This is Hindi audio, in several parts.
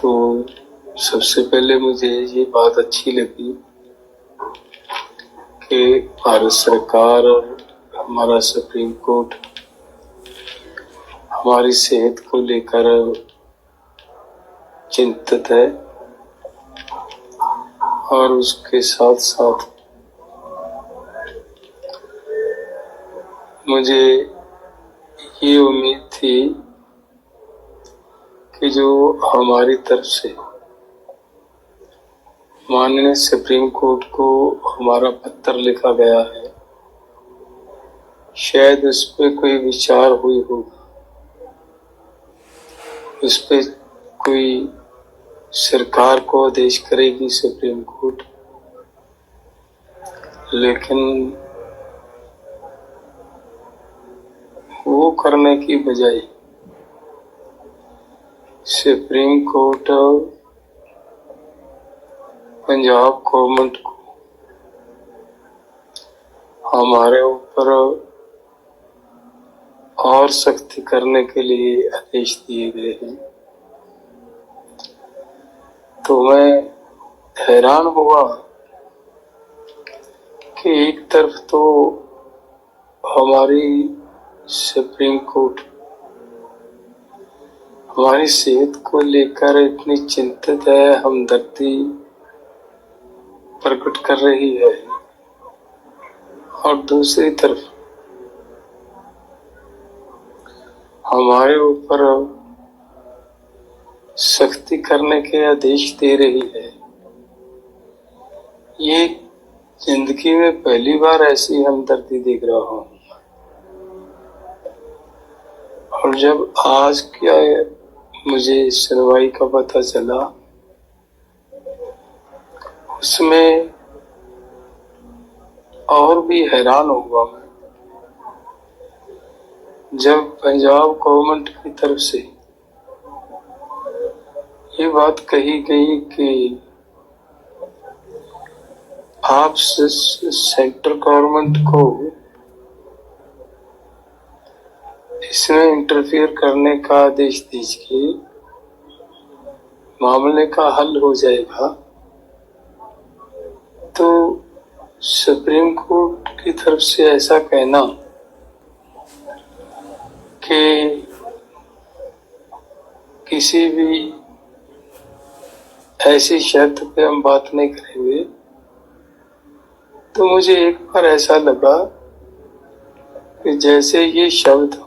तो सबसे पहले मुझे ये बात अच्छी लगी कि भारत सरकार और हमारा सुप्रीम कोर्ट हमारी सेहत को लेकर चिंतित है और उसके साथ साथ मुझे ये उम्मीद थी कि जो हमारी तरफ से माननीय सुप्रीम कोर्ट को हमारा पत्र लिखा गया है, शायद उस पर कोई विचार हुई होगा, उस पर कोई सरकार को आदेश करेगी सुप्रीम कोर्ट। लेकिन वो करने की बजाय सुप्रीम कोर्ट पंजाब गवर्नमेंट को हमारे ऊपर और सख्ती करने के लिए आदेश दिए गए हैं। तो मैं हैरान हुआ कि एक तरफ तो हमारी सुप्रीम कोर्ट हमारी सेहत को लेकर इतनी चिंतित है, हमदर्दी प्रकट कर रही है, और दूसरी तरफ हमारे ऊपर सख्ती करने के आदेश दे रही है। ये जिंदगी में पहली बार ऐसी हमदर्दी देख रहा हूँ। और जब आज क्या है, मुझे सुनवाई का पता चला, उसमें और भी हैरान हुआ मैं जब पंजाब गवर्नमेंट की तरफ से ये बात कही गई कि आप सेंट्रल गवर्नमेंट को इसमें इंटरफियर करने का आदेश दीजिए, मामले का हल हो जाएगा। तो सुप्रीम कोर्ट की तरफ से ऐसा कहना कि किसी भी ऐसी शर्त पे हम बात नहीं करेंगे, तो मुझे एक बार ऐसा लगा कि जैसे ये शब्द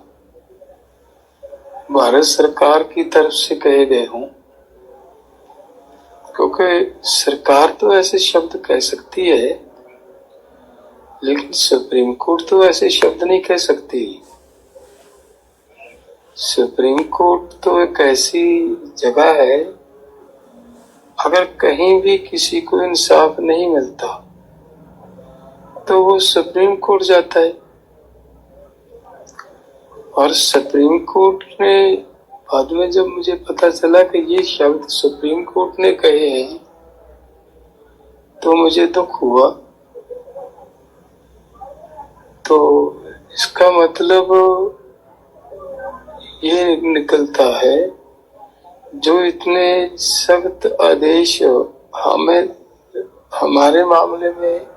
भारत सरकार की तरफ से कहे गए हों, क्योंकि सरकार तो ऐसे शब्द कह सकती है, लेकिन सुप्रीम कोर्ट तो ऐसे शब्द नहीं कह सकती। सुप्रीम कोर्ट तो एक ऐसी जगह है, अगर कहीं भी किसी को इंसाफ नहीं मिलता तो वो सुप्रीम कोर्ट जाता है। और सुप्रीम कोर्ट ने बाद में जब मुझे पता चला कि ये शब्द सुप्रीम कोर्ट ने कहे हैं, तो मुझे दुख हुआ। तो इसका मतलब ये निकलता है, जो इतने सख्त आदेश हमें हमारे मामले में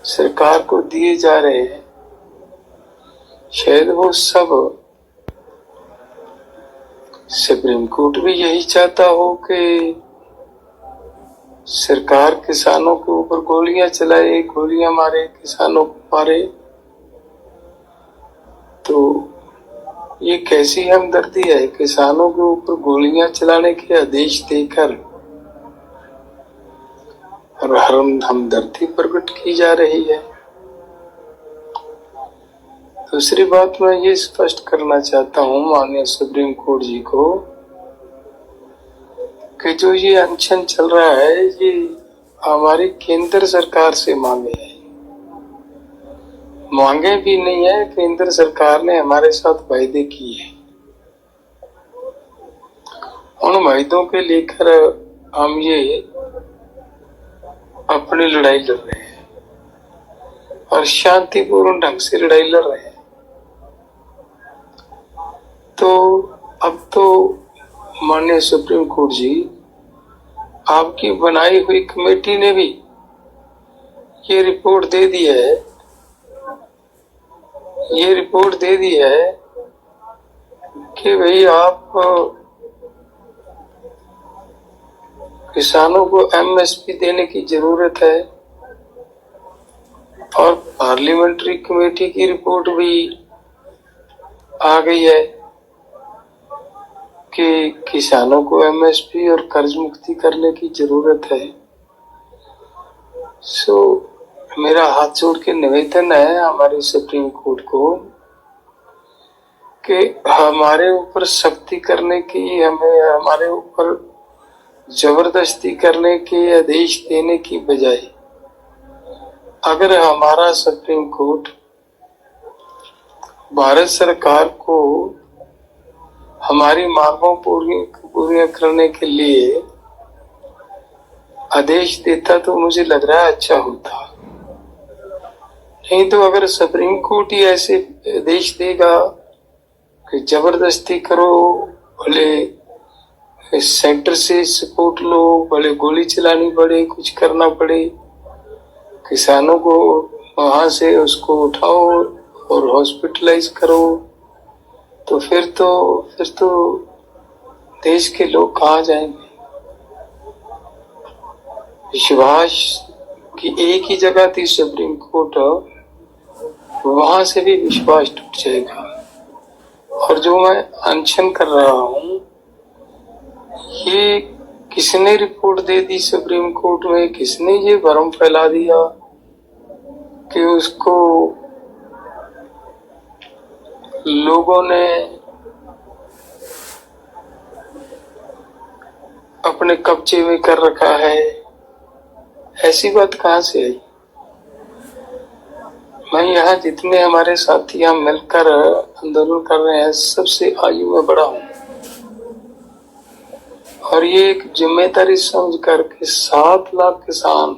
सरकार को दिए जा रहे हैं, शायद वो सब सुप्रीम कोर्ट भी यही चाहता हो कि सरकार किसानों के ऊपर गोलियां चलाए, गोलियां मारे, किसानों को मारे। तो ये कैसी हमदर्दी है, किसानों के ऊपर गोलियां चलाने के आदेश देकर और हमदर्दी प्रकट की जा रही है। दूसरी बात मैं ये स्पष्ट करना चाहता हूँ माननीय सुप्रीम कोर्ट जी को कि जो ये अनशन चल रहा है, ये हमारी केंद्र सरकार से मांगे है, मांगे भी नहीं है, केंद्र सरकार ने हमारे साथ वायदे किए हैं। उन वायदों के लेकर हम ये अपनी लड़ाई लड़ रहे हैं और शांतिपूर्ण ढंग से लड़ाई लड़ रहे हैं। तो अब तो माननीय सुप्रीम कोर्ट जी, आपकी बनाई हुई कमेटी ने भी ये रिपोर्ट दे दी है कि भाई आप किसानों को एमएसपी देने की जरूरत है, और पार्लियामेंट्री कमेटी की रिपोर्ट भी आ गई है कि किसानों को एमएसपी और कर्ज मुक्ति करने की जरूरत है। मेरा हाथ जोड़ के निवेदन है हमारी सुप्रीम कोर्ट को कि हमारे ऊपर सख्ती करने की, हमारे ऊपर जबरदस्ती करने के आदेश देने की बजाय अगर हमारा सुप्रीम कोर्ट भारत सरकार को हमारी मांगों पूरी करने के लिए आदेश देता तो मुझे लग रहा है अच्छा होता। नहीं तो अगर सुप्रीम कोर्ट ही ऐसे आदेश देगा कि जबरदस्ती करो, भले सेंटर से सपोर्ट लो, भले गोली चलानी पड़े, कुछ करना पड़े, किसानों को वहां से उसको उठाओ और हॉस्पिटलाइज करो, तो फिर तो देश के लोग कहाँ जाएंगे? विश्वास की एक ही जगह थी सुप्रीम कोर्ट, वहां से भी विश्वास टूट जाएगा। और जो मैं अनशन कर रहा हूं, ये किसने रिपोर्ट दे दी सुप्रीम कोर्ट में, किसने ये भ्रम फैला दिया कि उसको लोगों ने अपने कब्जे में कर रखा है? ऐसी बात कहां से आई? मैं यहाँ जितने हमारे साथी यहाँ मिलकर आंदोलन कर रहे हैं, सबसे आयु में बड़ा हूँ, और ये एक जिम्मेदारी समझ कर के 7 लाख किसान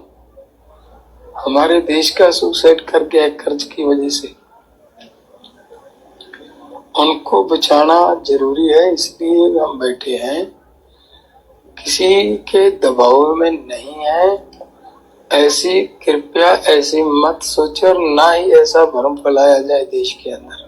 हमारे देश का सुसाइड कर गया कर्ज की वजह से। उनको बचाना जरूरी है, इसलिए हम बैठे हैं, किसी के दबाव में नहीं है। ऐसी कृपया ऐसी मत सोचो, और ना ही ऐसा भ्रम फैलाया जाए देश के अंदर।